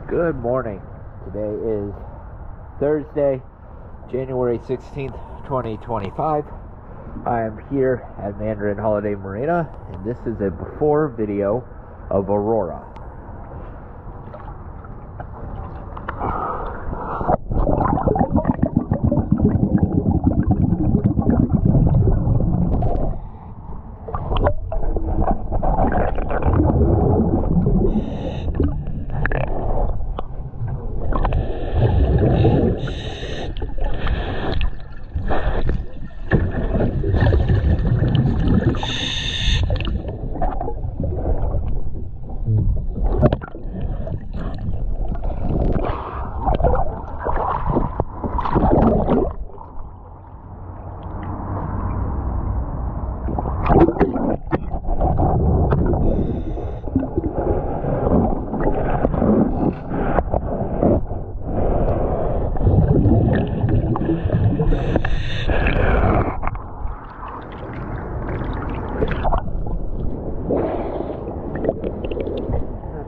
Good morning. Today is Thursday, January 16th, 2025. I am here at Mandarin Holiday Marina, and this is a before video of Aurora.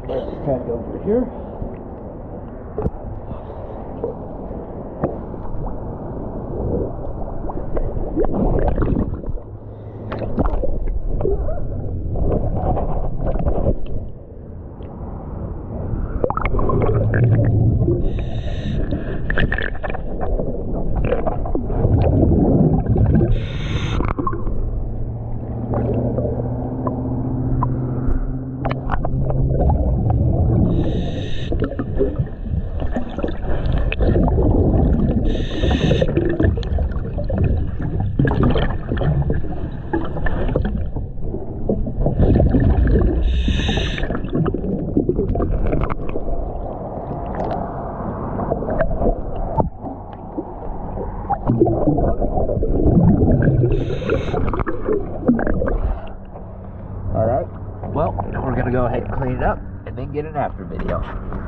Let's head over here. Alright, well, we're going to go ahead and clean it up and then get an after video.